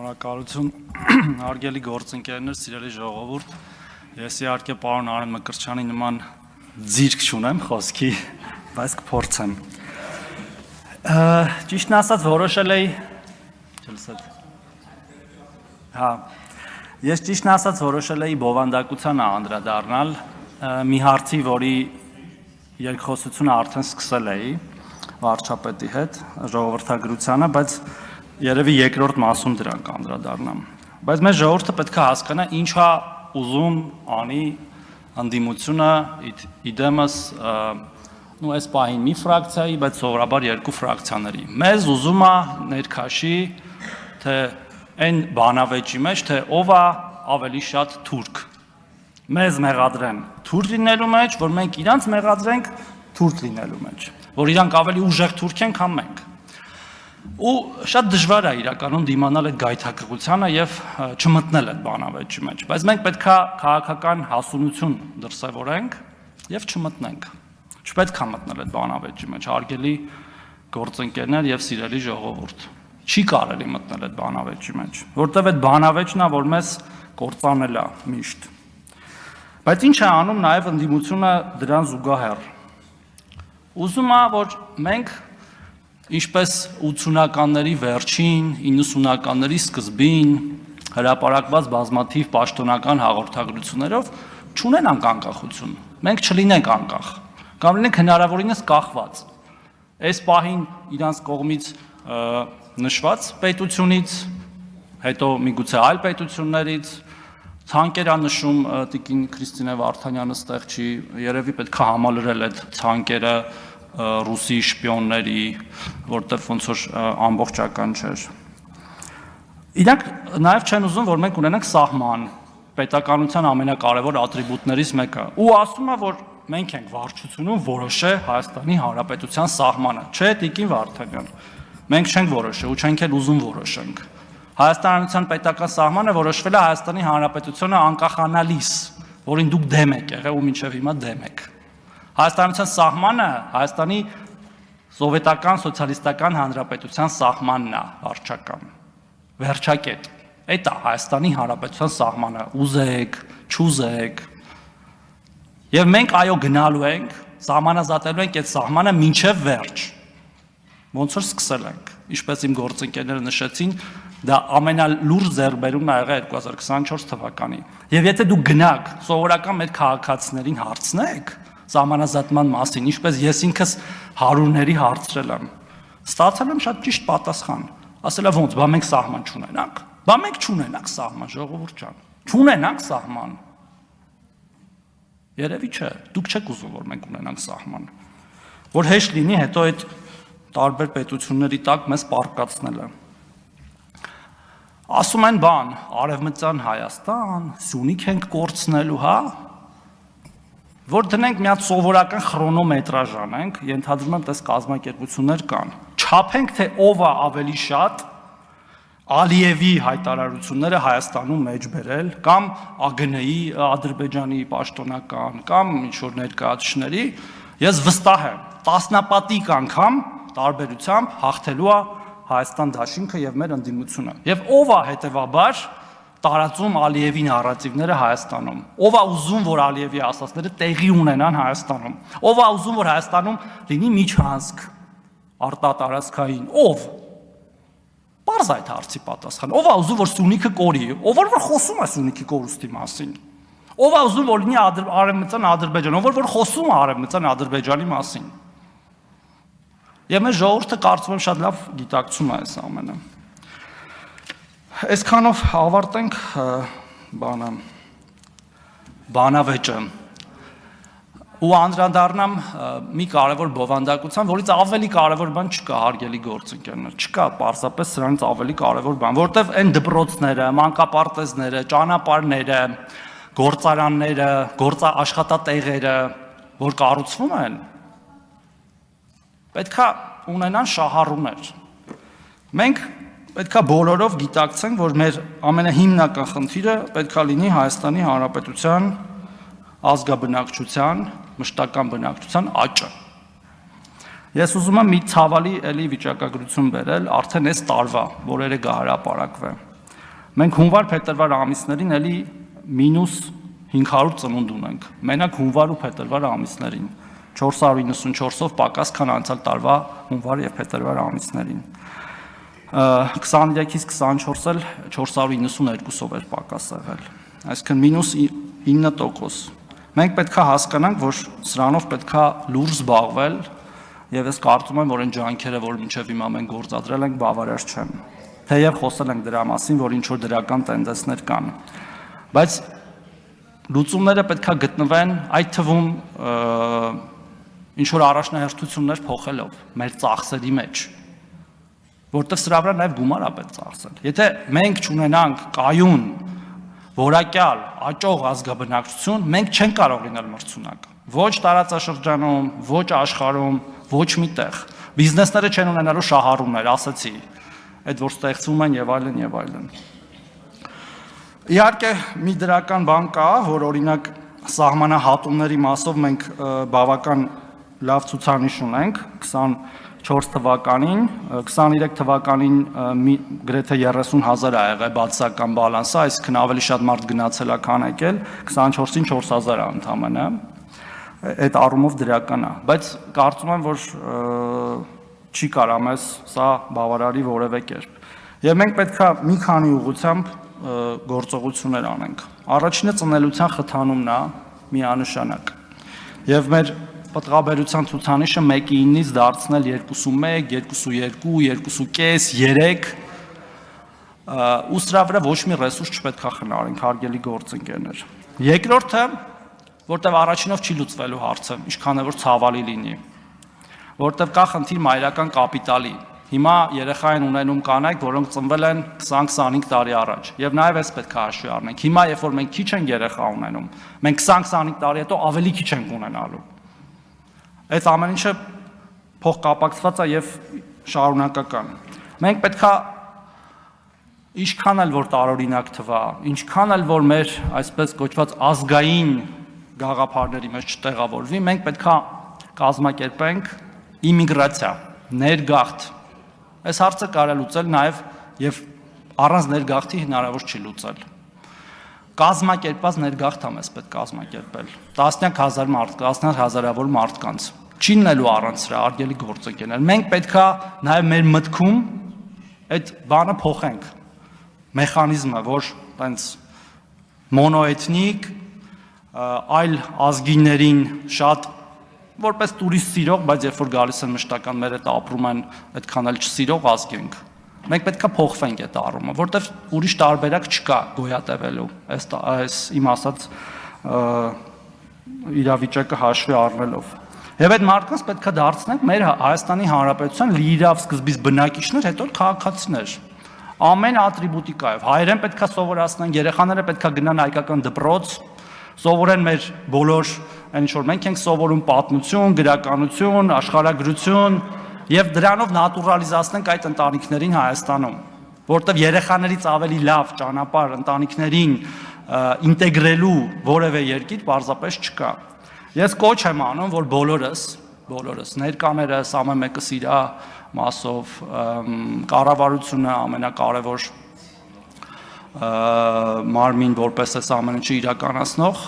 Շնորհակալություն, հարգելի գործընկերներ, սիրելի ժողովուրդ, ես իհարկե պարոն Արեն Մկրտչյանի նման ձիրք չունեմ խոսքի, բայց կփորձեմ։ Ճիշտն ասած որոշել էի, ես ճիշտն ասած որոշել էի բովանդակությանը անդրադառնալ մի հարցի, որի երկխոսությունը արդեն սկսել էի վարչապետի հետ ժողովրդագրությանը, բայց երևի երկրորդ մասում դրան կանդրադառնամ։ Բայց մեր ժողովուրդը պետք է հասկանա ինչա ուզում անի ընդդիմությունը իդեմս այս պահին մի ֆրակցիայի, բայց սովորաբար երկու ֆրակցիաների։ Մեզ ուզում է ներքաշի, թե այն բանավեճի մեջ, թե ով է ավելի շատ թուրք։ Մեզ մեղադրեն թուրք լինելու մեջ, որ մենք իրանց մեղադրենք թուրք լինելու մեջ, որ իրանք ավելի ուժեղ թուրք են, քան մենք։ Ու շատ դժվար է իրականում դիմանալ այդ գայթակղությանը եւ չմտնել այդ բանավեճի մեջ, բայց մենք պետք է քաղաքական հասունություն դրսևորենք եւ չմտնենք։ Չպետք է մտնել այդ բանավեճի մեջ, հարգելի գործընկերներ եւ սիրելի ժողովուրդ։ Չի կարելի մտնել այդ բանավեճի մեջ, որտեւ այդ բանավեճն է, որ մեզ կործանել է միշտ։ Բայց ինչ է անում նաեւ ընդդիմությունը դրան զուգահեռ։ Ուզում է, որ մենք ինչպես 80-ականների վերջին, 90-ականների սկզբին հրապարակված բազմաթիվ պաշտոնական հաղորդագրություններով չունենանք անկախություն։ Մենք չլինենք անկախ, կամ լինենք հնարավորինս կախված։ Այս պահին իրանց կողմից նշված պետությունից, հետո միգուցե այլ պետություններից, ցանկեր անշում տիկին Քրիստինե Վարդանյանը ստեղ չի, երևի պետք է համալրել այդ ցանկերը ռուսի շպիոնների, որտեղ ոնց որ ամբողջական չէր։ Իրանք նաև չեն ուզում, որ մենք ունենանք սահման, պետականության ամենակարևոր ատրիբուտներից մեկը, ու ասում է, որ մենք ենք վարչությունում որոշե Հայաստանի Հանրապետության սահմանը, չէ, տիկին Վարդանյան։ Մենք չենք որոշել ու չենք էլ ուզում որոշենք։ Հայաստանի Հանրապետության պետական սահմանը որոշվել է Հայաստանի Հանրապետությունը անկախանալիս, որին դուք դեմ եք եղել ու մինչև հիմա դեմ եք։ Հայաստանության սահմանը Հայաստանի սովետական սոցիալիստական հանրապետության սահմանն է վարչական, վերջակետ, այդ է Հայաստանի հանրապետության սահմանը, ուզեք, չուզեք, և մենք այո գնալու ենք, սահմանազատելու ենք այդ սահմանը մինչև վերջ, ոնց որ սկսել ենք, ինչպես իմ գործընկերները նշեցին, դա ամենալուրջ ձեռքբերումն ա եղել 2024 թվականի, և եթե դուք գնաք սովորական մեր քաղաքացիներին հարցնեք, սահմանազատման մասին, ինչպես ես ինքս հարյուրների հարցրել եմ, ստացել եմ շատ ճիշտ պատասխան, ասել է ոնց, բա մենք սահման չունենանք, բա մենք չունենանք սահման, ժողովուրդ ջան, չունենանք սահման, երևի չէ, դուք չեք ուզում, որ մենք ունենանք սահման, որ հեշտ լինի հետո այդ տարբեր պետությունների տակ մեզ պարկացնելը։ Ասում են բան, Արևմտյան Հայաստան, Սյունիք ենք կորցնելու, հա, որ դնենք մի հատ սովորական խրոնոմետրաժ անենք, ենթադրում եմ տես կազմակերպություններ կան, չափենք, թե ով է ավելի շատ Ալիևի հայտարարությունները Հայաստանում մեջ բերել, կամ ԱԳՆ-ի, Ադրբեջանի պաշտոնական, կամ ինչ-որ ներկայացուցիչների, ես վստահ եմ, տասնապատիկ անգամ տարբերությամբ հաղթելու է Հայաստան դաշինքը և մեր ընդդիմությունը, և ով է հետևաբար տարածում Ալիևի նարատիվները Հայաստանում, ով է ուզում, որ Ալիևի ասածները տեղի ունենան Հայաստանում, ով է ուզում, որ Հայաստանում լինի միջանցք արտատարածքային, ով, պարզ այդ հարցի պատասխան, ով է ուզում, որ Սյունիքը կորի, ով որ խոսում է Սյունիքի կորուստի մասին, ով է ուզում, որ լինի Արևմտյան Ադրբեջան, ով որ խոսում է Արևմտյան Ադրբեջանի մասին, և մեր ժողովուրդը կարծում եմ շատ լավ գիտակցում է այս ամենը։ Այսքանով ավարտենք բանավեճը ու անդրադառնամ մի կարևոր բովանդակության, որից ավելի կարևոր բան չկա, հարգելի գործընկերներ, չկա պարզապես սրանից ավելի կարևոր բան, որտև այն դպրոցները, մանկապարտեզները, ճանապարհները, գործարանները, աշխատատեղերը, որ կառուցվում են, պետք է ունենան շահառուներ։ Մենք պետք է բոլորով գիտակցենք, որ մեր ամենահիմնական խնդիրը պետք է լինի Հայաստանի Հանրապետության ազգաբնակչության, մշտական բնակչության աճը։ Ես ուզում եմ մի ցավալի էլի վիճակագրություն բերել, արդեն այս տարվա, որ երեկ հրապարակվել։ Մենք հունվար-փետրվար ամիսներին էլի մինուս 500 ծնունդ ունենք, մենակ հունվար ու փետրվար ամիսներին, 494-ով պակաս, քան անցյալ տարվա հունվար և փետրվար ամիսներին, 23-ից 24 էլ 492-ով էր պակաս եղել, այսինքն մինուս 9%, մենք պետք է հասկանանք, որ սրանով պետք է լուրջ զբաղվել, և ես կարծում եմ, որ այն ջանքերը, որ մինչև հիմա մենք գործադրել ենք, բավարար չեն, թեև խոսել ենք դրա մասին, որ ինչ-որ դրական տենդենսներ կան, բայց լուծումները պետք է գտնվեն այդ թվում ինչ-որ առաջնահերթություններ փոխելով մեր ծախսերի մեջ, որտեղ սրա վրա նաև գումար է պետք ծախսել, եթե մենք չունենանք կայուն, որակյալ, աճող ազգաբնակչություն, մենք չենք կարող լինել մրցունակ, ոչ տարածաշրջանում, ոչ աշխարհում, ոչ միտեղ, բիզնեսները չեն ունենալու շահառուներ, ասացի, այդ որ ստեղծվում են և այլն և այլն։ Իհարկե մի դրական բան կա, որ օրինակ սահմանահատումների մասով մենք բավական լավ ցուցանիշ ունենք 24 թվականին, 23 թվականին գրեթե 30,000 ա եղել բացասական բալանսը, այսինքն ավելի շատ մարդ գնացել է, քան եկել, 24-ին 4,000 ա ընդամենը, այդ առումով դրական է, բայց կարծում եմ, որ չի կարա մեզ սա բավարարի որևէ կերպ։ Եվ մենք պետք է մի քանի ուղղությամբ գործողություններ անենք։ Առաջինը ծնելիության խթանումն է միանշանակ։ Եւ մեր պտղաբերության ցուցանիշը 1:9-ից դարձնել 2.1, 2.2, 2.5, 3 ու սրա վրա ոչ մի ռեսուրս չպետք է խնայենք, հարգելի գործընկերներ։ Երկրորդը, որտեղ առաջինով չի լուծվելու հարցը, ինչքան է որ ցավալի լինի, որտեղ կա խնդիր մայրական կապիտալի։ Հիմա երեխա են ունենում կանայք, որոնք ծնվել են 20-25 տարի առաջ, եւ նաեւ էս պետք է հաշվի առնենք։ Հիմա երբ որ մենք քիչ ենք երեխա ունենում, մենք 20-25 տարի հետո ավելի քիչ ենք ունենալու։ Այս ամեն ինչը փոխկապակցված է եւ շարունակական։ Մենք պետք է ինչքան էլ որ տարօրինակ թվա, ինչքան էլ որ մեր այսպես կոչված ազգային գաղափարների մեջ չտեղավորվի, մենք պետք է կազմակերպենք իմիգրացիա, ներգաղթ։ Այս հարցը կարելի է լուծել նաև եւ առանց ներգաղթի հնարավոր չի լուծել։ Կազմակերպված ներգաղթ է մեզ պետք կազմակերպել։ Տասնյակ հազար մարդ, տասնյակ հազարավոր մարդկանց։ Չի լինելու առանց սրա, արգելի գործընկերներ։ Մենք պետք է նաև մեր մտքում այդ բանը փոխենք։ Մեխանիզմը, որ այնց մոնոէթնիկ, այլ ազգիներին շատ որպես տուրիստ սիրող, բայց երբ որ գալիս են մշտական մեր հետ ապրում են, այդքան էլ չսիրող ազգ ենք։ Մենք պետք է փոխվենք այդ առումը, որտեղ ուրիշ տարբերակ չկա գոյատևելու, այս իմ ասած իրավիճակը հաշվի առնելով։ Եվ այդ մարդկանց պետք է դարձնենք մեր Հայաստանի Հանրապետության լիիրավ սկզբից բնակիչներ, հետո քաղաքացիներ։ Ամեն ատրիբուտիկայով հայերեն պետք է սովորացնենք, երեխաները պետք է գնան հայկական դպրոց, սովորեն մեր բոլոր այն ինչ որ մենք ենք սովորում պատմություն, գրականություն, աշխարհագրություն եւ դրանով նատուրալիզացնենք այդ ընտանիքներին Հայաստանում, որտեղ երեխաներից ավելի լավ ճանապարհ ընտանիքներին ինտեգրելու որևէ երկիր պարզապես չկա։ Ես կոչ եմ անում, որ բոլորս ներկաներս ամեն մեկը իրա մասով կառավարությունը ամենակարևոր մարմին որպես այս ամեն ինչը իրականացնող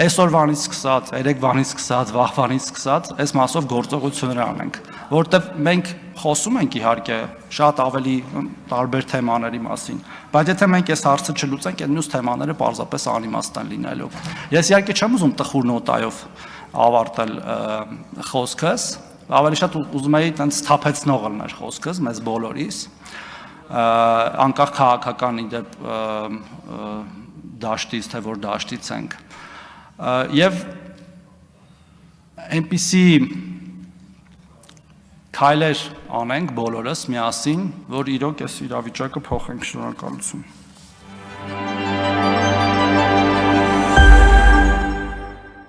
այսօրվանից սկսած, երեկվանից սկսած, վաղվանից սկսած այս մասով գործողություններ անենք, որտեղ մենք խոսում ենք իհարկե շատ ավելի տարբեր թեմաների մասին, բայց եթե մենք այս հարցը չլուծենք, այդ մյուս թեմաները պարզապես անիմաստ են լինելու։ Ես իհարկե չեմ ուզում տխուր նոտայով ավարտել խոսքս, ավելի շատ ուզում էի տենց սթափեցնող լիներ խոսքս մեզ բոլորիս, անկախ քաղաքական իդեպ դաշտից, թե որ դաշտից ենք։ Եվ այնպիսի քայլեր անենք բոլորս միասին, որ իրոք այս իրավիճակը փոխենք։ Շնորհակալություն։